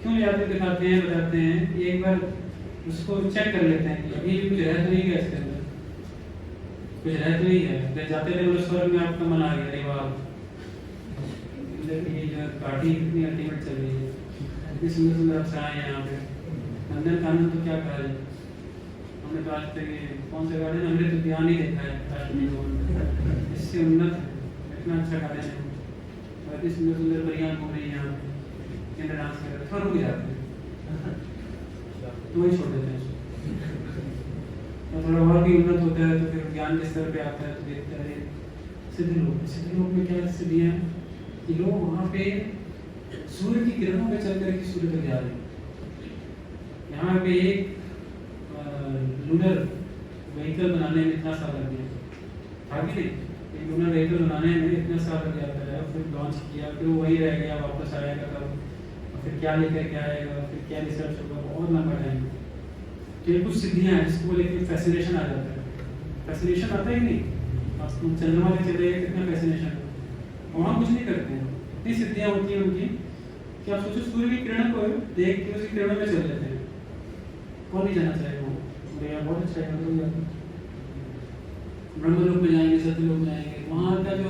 क्यों ले जाते दिखाते हैं, बताते हैं? एक बार उसको चेक कर लेते हैं कि अभी कुछ रह तो नहीं गया इसके अंदर, कुछ रह तो नहीं है। जब जाते थे बोले स्वर्ग में आपका मन आ गया, अरे वाह ये जो गाड़ी कितनी अल्टीमेट चल रही है, इतनी सुंदर सुंदर अप्सराएं हैं यहाँ पे। नंदन कानन तो क्या कहा जाए, हमने तो आज तक ये कौन सा गार्डन, हमने तो ध्यान ही देखा है राष्ट्रपति, इससे उन्नत इतना अच्छा गार्डन है। और इतनी सुंदर सुंदर परियां घूम रही हैं यहाँ पे, कैंडल डांस कर रहे, थोड़ा रुक जाते हैं तो वही छोड़ देते हैं। और थोड़ा और भी उन्नत होता है तो फिर ज्ञान के स्तर पे आता है तो देखते हैं सिद्ध लोग में क्या सिद्धि है कि लोग वहाँ पे सूर्य की किरणों पे चल करके सूर्य तक जा रहे हैं। यहाँ पे एक लूनर व्हीकल बनाने में इतना साल लग गया था कि नहीं, एक लूनर व्हीकल बनाने में इतना साल लग जाता है। फिर लॉन्च किया, फिर वही रह गया, वापस आएगा कब, और फिर क्या लेकर के आएगा, फिर क्या रिसर्च होगा, बहुत लंबा टाइम। तो ये कुछ सिद्धियाँ हैं जिसको लेकर फैसिनेशन आ जाता है। फैसिनेशन आता ही नहीं, चंद्रमा में चले गए कितना फैसिनेशन है, वहाँ कुछ नहीं करते हैं। इतनी सिद्धियाँ होती हैं उनकी कि आप सोचो सूर्य की किरण को देख के उसकी किरणों में चले जाते हैं। कौन नहीं जाना चाहेगा वो? बहुत अच्छा है। ब्रह्मलोक में जाएंगे, सत्यलोक में जाएंगे, वहाँ का जो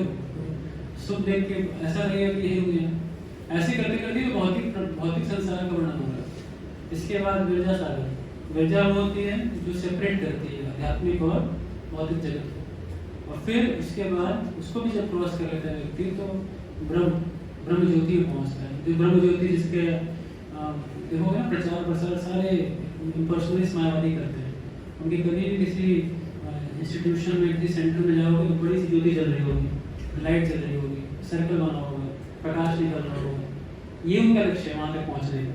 सुख देख के ऐसा लगेगा कि यही हुई है। ऐसे करते करते भौतिक संसार का वर्णन होगा। इसके बाद विरजा सागर, विरजा वो होती है जो सेपरेट करती है आध्यात्मिक और भौतिक जगत। और फिर उसके बाद उसको भी जब क्रॉस कर लेता है व्यक्ति तो ब्रह्म ज्योति में पहुंचता है। जो ब्रह्म ज्योति जिसके देखोगे ना प्रचार प्रसार सारे इम्पर्सनलिस्ट मायावादी करते हैं। उनके कभी भी किसी इंस्टीट्यूशन में किसी सेंटर में जाओगे तो बड़ी सी ज्योति जल रही होगी, लाइट जल रही होगी, सर्कल बना होगा, प्रकाश निकल रहा होगा। ये उनका लक्ष्य है वहाँ तक पहुँचने का।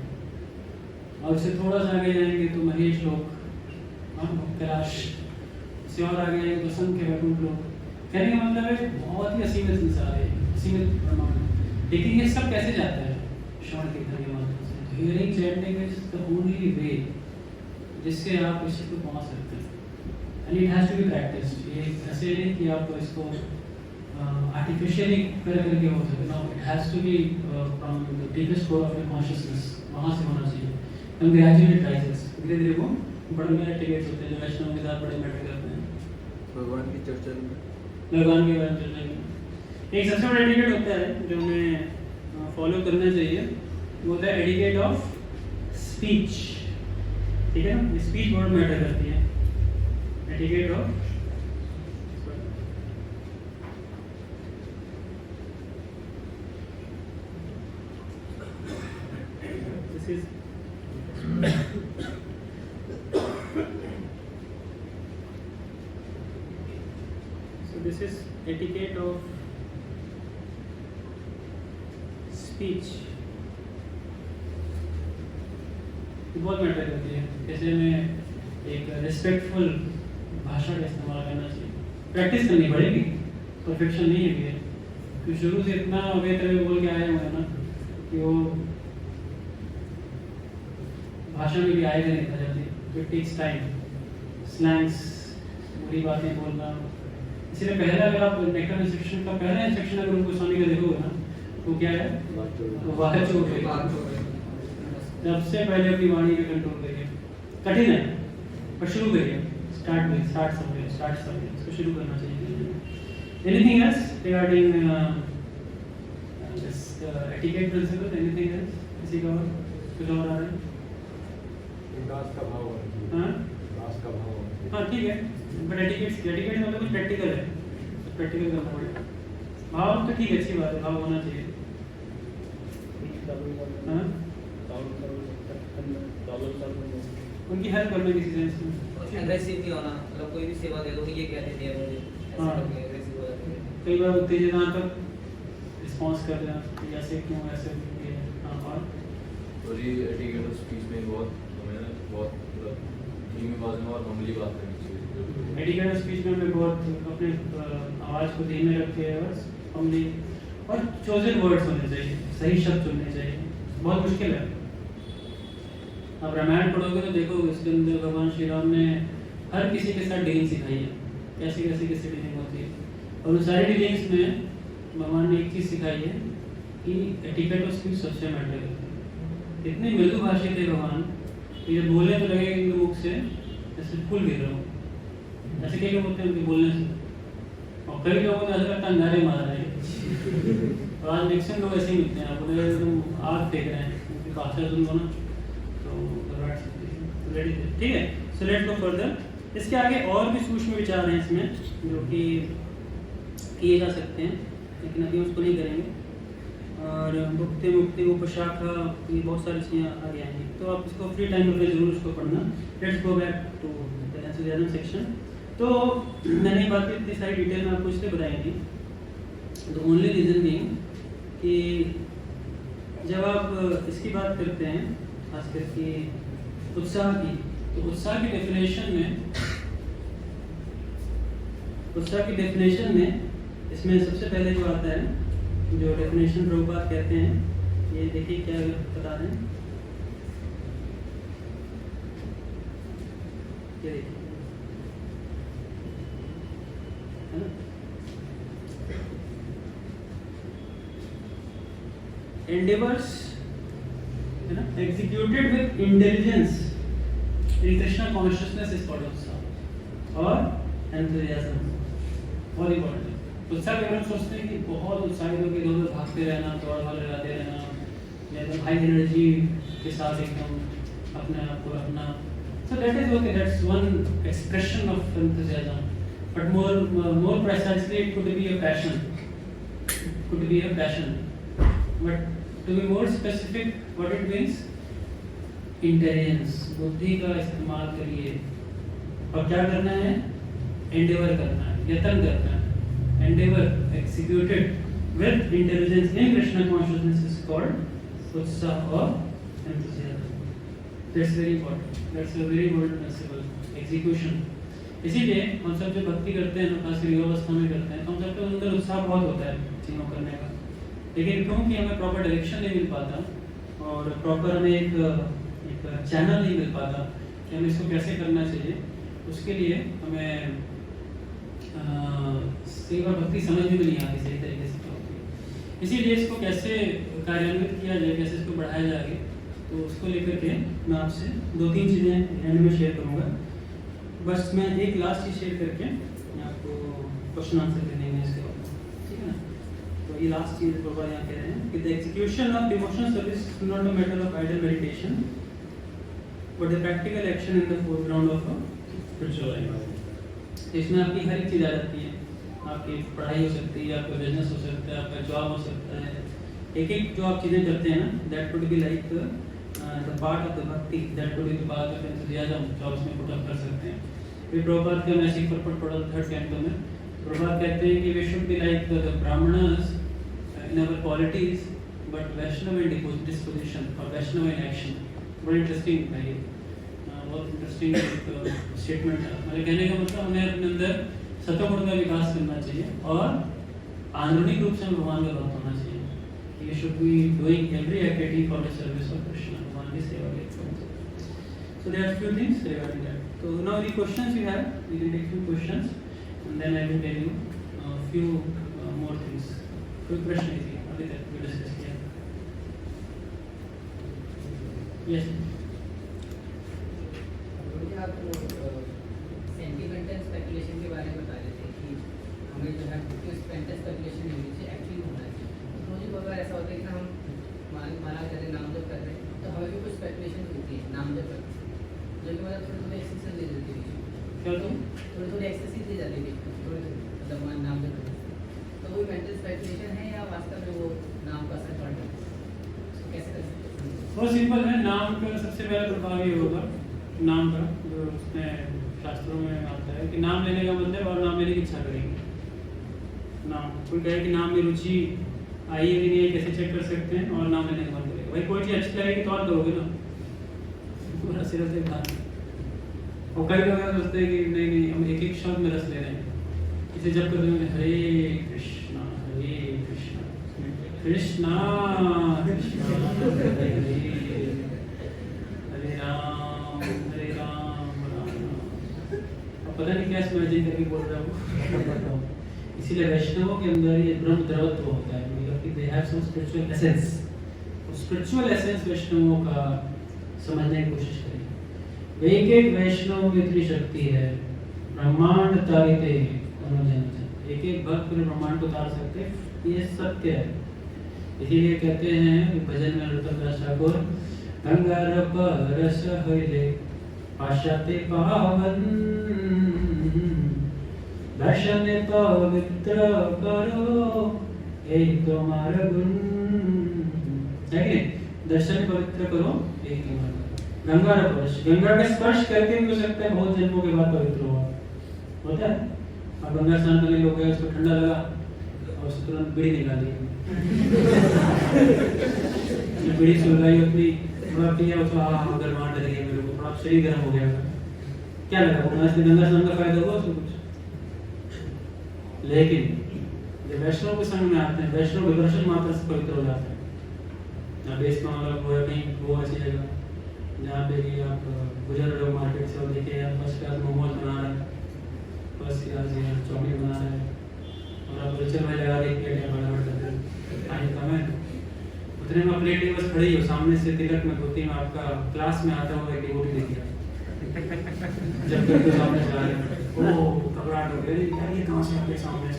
और उससे थोड़ा सा आगे जाएंगे तो महेश लोक, कैलाश से, और आगे जाएंगे तो संख्य वैकुंठ लोक। कहने का मतलब है बहुत ही असीमित संसार है, असीमित ब्रह्मांड। लेकिन ये सब कैसे जाता है? श्रवण कीर्तन के माध्यम से। Hearing chanting is the only way जिससे आप इस चीज को पहुंच सकते हैं। And it has to be practised. ये ऐसे नहीं कि आप इसको आर्टिफिशियली करके हो सकते। No, it has to be from the deepest core of your consciousness, वहां से होना चाहिए। हम ग्रेजुअली राइजेस धीरे धीरे वो बड़े में एक्टिवेट होते हैं, जो वैष्णव के साथ बड़े मैटर करते हैं। भगवान की चर्चा में, भगवान के बारे में चर्चा में एक सबसे बड़ा एडिकेट होता है जो हमें फॉलो करना चाहिए, वो होता है एडिकेट ऑफ स्पीच। ठीक है ना, स्पीच बहुत मैटर करती है। Adequate of this is so this is etiquette of speech. बहुत मैटर करती है कैसे हमें एक रिस्पेक्टफुल भाषा का इस्तेमाल करना चाहिए, प्रैक्टिस करनी पड़ेगी, परफेक्शन नहीं है ये, क्योंकि शुरू से इतना बेहतर बोल के आए हुए हैं ना कि वो भाषा में भी आएगा नहीं था जल्दी, तो इट टेक्स टाइम, स्लैंग्स, बुरी बातें बोलना। इसलिए पहला अगर आप नेक्टर इंस्ट्रक्शन का पहला इंस्ट्रक्शन अगर उनको स्वामी का देखोगे ना तो क्या है, तो वाचो सबसे पहले अपनी वाणी पे कंट्रोल करिए। कठिन है पर शुरू करिए, स्टार्ट समझिए, इसको शुरू करना चाहिए। Anything else regarding this etiquette principle, anything else किसी का और कुछ और आ रहा है? दास का भाव है। हाँ दास का भाव है। हाँ ठीक है, बट एटिकेट मतलब कुछ प्रैक्टिकल है, प्रैक्टिकल करना पड़ेगा। भाव तो ठीक है, अच्छी बात है, भाव होना चाहिए। हाँ उनकी हेल्प करना किसी सेंस में, एग्रेसिव नहीं होना, मतलब कोई भी सेवा दे दो ये क्या दे दिया मुझे, ऐसे हाँ। करके एग्रेसिव हो जाते हैं। कई बार उत्तेजनात्मक रिस्पॉन्स कर देना, जैसे क्यों ऐसे ये। हाँ और तो जी एटिकेट ऑफ स्पीच में बहुत हमें बहुत मतलब धीमी आवाज में और हम्बली बात करनी चाहिए। एटिकेट ऑफ स्पीच में हमें बहुत अपने आवाज़ को धीमे रखते हैं बस हमने, और चोजन वर्ड्स होने चाहिए, सही शब्द चुनने चाहिए। बहुत मुश्किल है, आप रामायण पढ़ोगे तो देखोगे उसके अंदर भगवान श्री राम ने हर किसी के साथ डीलिंग सिखाई है, कैसे कैसे कैसे डीलिंग होती है, और उन सारी डीलिंग्स में भगवान ने एक चीज़ सिखाई है कि एटिकेट ऑफ स्पीच सबसे मैटर करती है। इतने मृदु भाषी थे भगवान कि जब बोले तो लगे इनके मुख से जैसे फूल गिर रहा हो, ऐसे कई लोग होते हैं उनके बोलने से, और कई लोगों को ऐसा लगता है अंगारे मार रहे हैं। और आज मैक्सिमम लोग ऐसे ही मिलते हैं, आप एकदम आग फेंक रहे हैं, उनकी भाषा सुन लो ना तो रेडी है। ठीक है, सो लेट्स गो फर्दर। इसके आगे और भी सूक्ष्म विचार हैं इसमें जो कि किए जा सकते हैं, लेकिन अभी उसको नहीं करेंगे। और मुक्ति मुक्ति उपशाखा, ये बहुत सारी चीज़ें आगे आएंगी, तो आप इसको फ्री टाइम में जरूर उसको पढ़ना। Let's go back to the enthusiasm section. तो मैंने ये बातें इतनी सारी डिटेल में आपको इसलिए बताई थी, द ओनली रीजन बीइंग कि जब आप इसकी बात करते हैं खास करके उत्साह की, तो उत्साह की डेफिनेशन में इसमें सबसे पहले जो आता है, जो डेफिनेशन प्रभुपाद कहते हैं, ये देखिए क्या बता रहे हैं, ये देखिए है ना, endeavors है ना executed with intelligence in Krishna consciousness is called उत्साह, और enthusiasm बहुत important है। उत्साह के बारे में सोचते हैं कि बहुत उत्साहित होकर इधर उधर भागते रहना, दौड़ भाग लगाते रहना, या एकदम हाई एनर्जी के साथ एकदम अपने आप को रखना, so that is okay, that's one expression of enthusiasm, but more precisely it could be a passion, but to be more specific what it means, intelligence, बुद्धि का इस्तेमाल करिए, और क्या करना है, एंडेवर करना है, यत्न करना है, Endeavour executed with intelligence in Krishna consciousness is called उत्साह और enthusiasm. That's very important, that's a very important principle, execution. इसीलिए हम सब जो भक्ति करते हैं, खासकर युवावस्था में करते हैं, तो हम सबके अंदर उत्साह बहुत होता है चीज़ों करने का, लेकिन क्योंकि हमें प्रॉपर डायरेक्शन नहीं मिल पाता और प्रॉपर हमें एक चैनल नहीं मिल पाता कि हमें इसको कैसे करना चाहिए, उसके लिए हमें कई बार भक्ति समझ में नहीं आती सही तरीके से क्या होती है। इसीलिए इसको कैसे कार्यान्वित किया जाए, कैसे इसको बढ़ाया जाए, तो उसको लेकर के मैं आपसे 2-3 चीज़ें एंड में शेयर करूँगा। बस मैं एक लास्ट चीज़ शेयर करके मैं आपको क्वेश्चन आंसर दे देंगे इसके बाद, ठीक है ना। तो ये लास्ट चीज़ प्रभुपाद यहाँ कह रहे हैं कि the execution of devotional service is not a matter of idle meditation but the practical action in the foreground of spiritual life. इसमें आपकी हर एक चीज़ आ जाती है, आपकी पढ़ाई हो सकती है, आपका बिजनेस हो सकता है, आपका जॉब हो सकता है, एक एक जो आप चीज़ें करते हैं ना, that would be like the part of the bhakti that would be the part of enthusiasm जो आप उसमें पुट अप कर सकते हैं। फिर प्रभुपाद का मैसेज पर पढ़ा 3rd कैंटो में प्रभुपाद कहते हैं कि we should be like the Brahmanas in our qualities but Vaishnava in disposition और वैष्णव इन एक्शन। बड़ा इंटरेस्टिंग है ये, बहुत इंटरेस्टिंग स्टेटमेंट है। मेरे कहने का मतलब हमें अपने अंदर सतोगुण का विकास करना चाहिए और आंतरिक रूप से भगवान का भक्त होना चाहिए। You should be doing every activity for the service of Krishna. भगवान की सेवा के लिए। So there are few things regarding that. So now the questions you have, we can take few questions and then I will tell you few more things. कोई प्रश्न है अभी तक we discuss किया? Yes. आप सेंटिमेंटल स्पेकुलेशन के बारे में बता रहे थे कि हमें जो है सेंटिमेंटल स्पेकुलेशन नहीं होनी चाहिए, एक्चुअली होना चाहिए। तो मुझे अगर ऐसा होता है कि हम माना कर रहे नाम जप कर रहे हैं तो हमें भी कुछ स्पेकुलेशन होती है नाम जप करने से, जो कि मतलब थोड़ी थोड़ी एक्सेसिव दे देती है, क्या तुम थोड़ी थोड़ी एक्सेसिव दे जाती है, थोड़ी मतलब नाम जप करने से। तो वो मेंटल स्पेकुलेशन है या वास्तव में वो नाम का असर पड़ रहा है, कैसे कर सकते हैं? बहुत सिंपल है। नाम का सबसे पहला प्रभाव ये होगा नाम का जो उसमें शास्त्रों में आता है कि नाम लेने का मतलब और नाम लेने की इच्छा करेंगे। नाम कोई कहे कि नाम में रुचि आई है कि नहीं कैसे चेक कर सकते हैं और नाम लेने का मन करेगा। भाई कोई चीज़ अच्छी लगेगी तो और करोगे ना, पूरा सिर से बात। और कई लोग सोचते हैं कि नहीं नहीं हम एक एक शब्द में रस ले रहे हैं। इसे जब करते हैं हरे कृष्णा कृष्णा कृष्णा हरे हरे राम राम। अब पता नहीं क्या इमेजिन करके बोल रहा हूँ। इसीलिए वैष्णवों के अंदर ये ब्रह्म द्रवत्व होता है, मतलब कि they have some spiritual essence. Spiritual essence वैष्णवों का समझने की कोशिश करेंगे। एक एक वैष्णव में इतनी शक्ति है, ब्रह्मांड तारिते अनुजन, एक एक भक्त पूरे ब्रह्मांड को तार सकते, ये सत्य है। इसीलिए कहते हैं भजन में नरोत्तमदास ठाकुर गंगार परस हइले पाशाते पावन दर्शन पवित्र करो एक तुम्हारा गुण। दर्शन पवित्र करो एक तुम्हारा गंगा स्पर्श। गंगा का स्पर्श करके भी हो सकता है बहुत जन्मों के बाद पवित्र हुआ होता है। अब गंगा स्नान करने लोग गए, उसको ठंडा लगा और उससे तुरंत बीड़ी निकाली, बीड़ी सुलगाई अपनी, थोड़ा पिया, उसको गर्माहट लग गया मेरे को, थोड़ा शरीर गर्म हो गया। क्या लगा गंगा स्नान का फायदा हुआ उसको कुछ? लेकिन जब वैष्णव के संग में आते हैं, वैष्णव के दर्शन मात्र से पवित्र हो जाते हैं। देश में मतलब वो है कहीं वो ऐसी जगह जहाँ पे कि आप गुजर रहे हो मार्केट से और देखे यार फर्स्ट क्लास मोमोज बना रहे हैं, फर्स्ट क्लास चाउमीन बना रहे हैं और आप रिचर में लगा के प्लेट में बराबर करते हैं, खाने कम है उतने में प्लेट बस खड़ी हो सामने से तिलक में धोती में आपका क्लास में आता हुआ एक डिवोटी दिख गया। जब तक तो सामने चला रहे ओ घबराहट हो गई, यार ये कहाँ से आपके सामने से?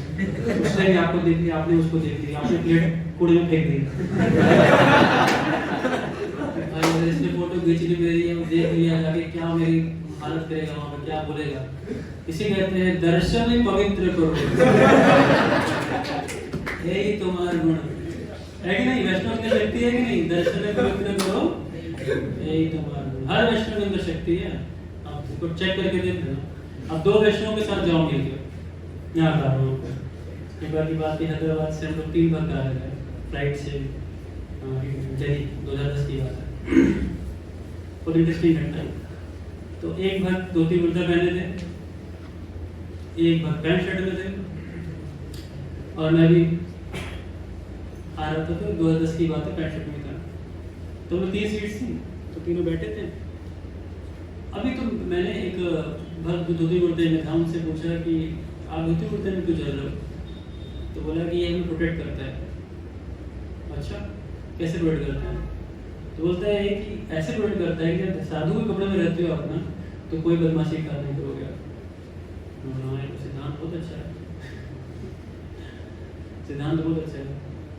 उसने भी आपको देख लिया, आपने उसको देख लिया, आपने प्लेट कूड़े में फेंक दी। इसने फोटो खींच ली मेरी, देख लिया जाके क्या मेरी हालत करेगा वहाँ पे, क्या बोलेगा। इसे कहते हैं दर्शन पवित्र करो, यही तुम्हारा गुण है कि नहीं? वैष्णव की शक्ति है कि नहीं? दर्शन पवित्र करो यही तुम्हारा गुण। हर वैष्णव के अंदर शक्ति है, आप उसको चेक करके देख लेना। अब 2 वैष्णव के साथ जाओ मिलकर, यहाँ बता रहा हूँ आपको। एक बार की बात है, हैदराबाद से हम लोग 3 बार आ रहे थे फ्लाइट से दिल्ली, 2010 की बात है। बहुत इंटरेस्टिंग घटना। तो एक भक्त धोती कुर्ता पहने थे, एक भक्त पैंट शर्ट में थे और मैं भी आ रहा था। तो 2010 की बात है, पैंट शर्ट में था। तो वो 3 सीट्स थी, तो तीनों बैठे थे। अभी तो मैंने एक भक्त धोती कुर्ते में था, उनसे पूछा कि आप धोती कुर्ते में क्यों चल रहे हो? तो बोला कि ये हमें प्रोटेक्ट करता है। अच्छा, कैसे प्रोटेक्ट करता है? तो बोलता है कि ऐसे प्रोटेक्ट करता है कि जब साधु के कपड़े में रहते हो अपना तो कोई बदमाशी का नहीं करोगे। सिद्धांत बहुत अच्छा है, सिद्धांत बहुत अच्छा है।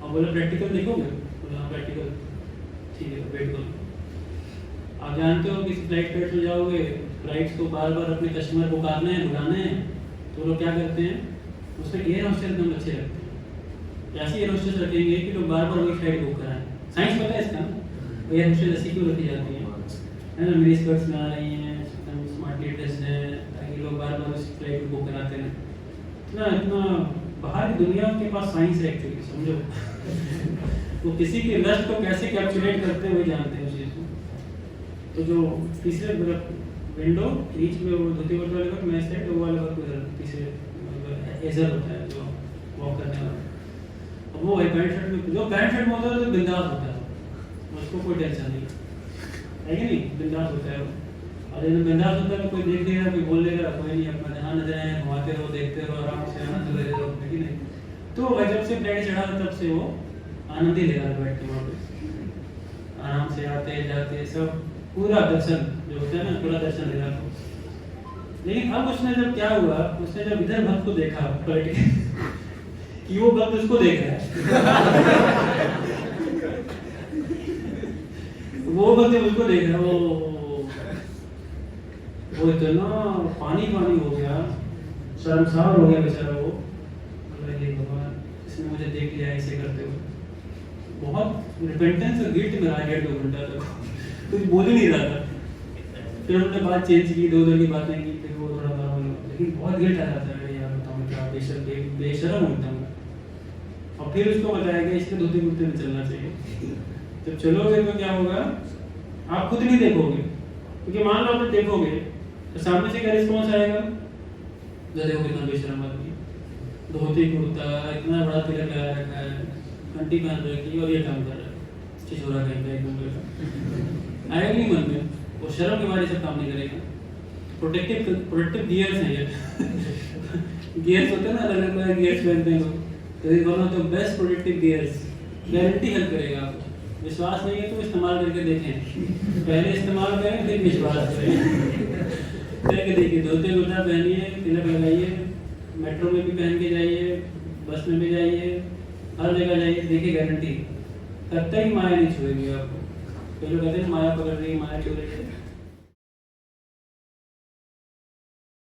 और बोला प्रैक्टिकल देखोगे? बोला हाँ प्रैक्टिकल, ठीक है वेट करो। आप जानते हो किसी फ्लाइट में जाओगे, फ्लाइट्स को बार बार अपने कस्टमर को उतारना है, बुलाना है, तो लोग क्या करते हैं उसमें एयर होस्टेस एकदम अच्छे रखते हैं। ऐसी एयर होस्टेस रखेंगे कि लोग बार बार वही फ्लाइट बुक कराएं। साइंस पता है इसका, भैया हमसे लस्सी क्यों रखी जाती है ना, मिनी स्कर्ट्स में आ रही हैं, स्मार्टली ड्रेस्ड हैं, ताकि लोग बार बार उस फ्लाइट को बुक कराते हैं। इतना बाहर की दुनिया के पास साइंस है एक्चुअली, समझो। वो किसी के लस्ट को कैसे कैप्चुलेट करते हैं वही जानते हैं उस चीज़ को। तो जो तीसरे विंडो बीच में वो धोती कुर्ता वाले मैं सेट वो वाला उधर तीसरे एजर होता है जो वॉक करने वाला, अब वो है पैंट शर्ट में, जो पैंट शर्ट में होता है तो बिंदास होता है, उसको कोई टेंशन नहीं है कि नहीं, बिंदास होता है वो। और जब बिंदास होता है तो कोई देख लेगा, कोई बोल लेगा, कोई नहीं, अपना जहाँ नजर आए घुमाते रहो, देखते रहो, आराम से आनंद ले रहे हो, है कि नहीं। तो जब से फ्लाइट चढ़ा तब से वो आनंद ही ले रहा है बैठ के वहाँ पे, आराम से आते जाते सब पूरा दर्शन जो होता है ना, पूरा दर्शन ले रहा था। लेकिन अब उसने जब क्या हुआ, उसने जब इधर भक्त को देखा पलट के कि वो भक्त उसको देख रहा है वो भक्त उसको देख रहा है, वो इतना पानी पानी हो गया, शर्मसार हो गया बेचारा वो, ये भगवान इसने मुझे देख लिया ऐसे करते हुए, बहुत रिपेंटेंस और गिल्ट में रहा 1.5-2 घंटा तक, कुछ बोल ही नहीं रहा था। फिर हमने बात चेंज की, 2 दिन की बातें की, फिर वो थोड़ा नॉर्मल, लेकिन बहुत गिल्ट आ रहा था, अरे यार बताऊँ क्या बेशर्म होता हूँ। और फिर उसको बताया कि इसके धोती कुर्ते में चलना चाहिए। जब चलोगे तो क्या होगा, आप खुद नहीं देखोगे, क्योंकि मान लो आप देखोगे तो सामने से क्या रिस्पॉन्स आएगा, देखो कितना बेशर्म आदमी, धोती कुर्ता इतना बड़ा तिलक लगा रखा है, घंटी पहन रखी और ये काम कर रहा है, छिछोरा कहता है एकदम आएगा नहीं मन में, वो शर्म के मारे सब काम नहीं करेगा। प्रोटेक्टिव गियर्स हैं ये गियर्स होते हैं ना, अलग अलग गियर्स पहनते हैं लोग, तो ये one of the best protective gears, guarantee help करेगा आपको। विश्वास नहीं है तो इस्तेमाल करके देखें, पहले इस्तेमाल करें फिर विश्वास करें। करके देखिए, धोती कुर्ता पहनिए, तिलक लगाइए, मेट्रो में भी पहन के जाइए, बस में भी जाइए, हर जगह जाइए, देखिए गारंटी कब तक माया नहीं छुएगी आपको। कई लोग कहते हैं माया पकड़ रही है, माया छू रही है,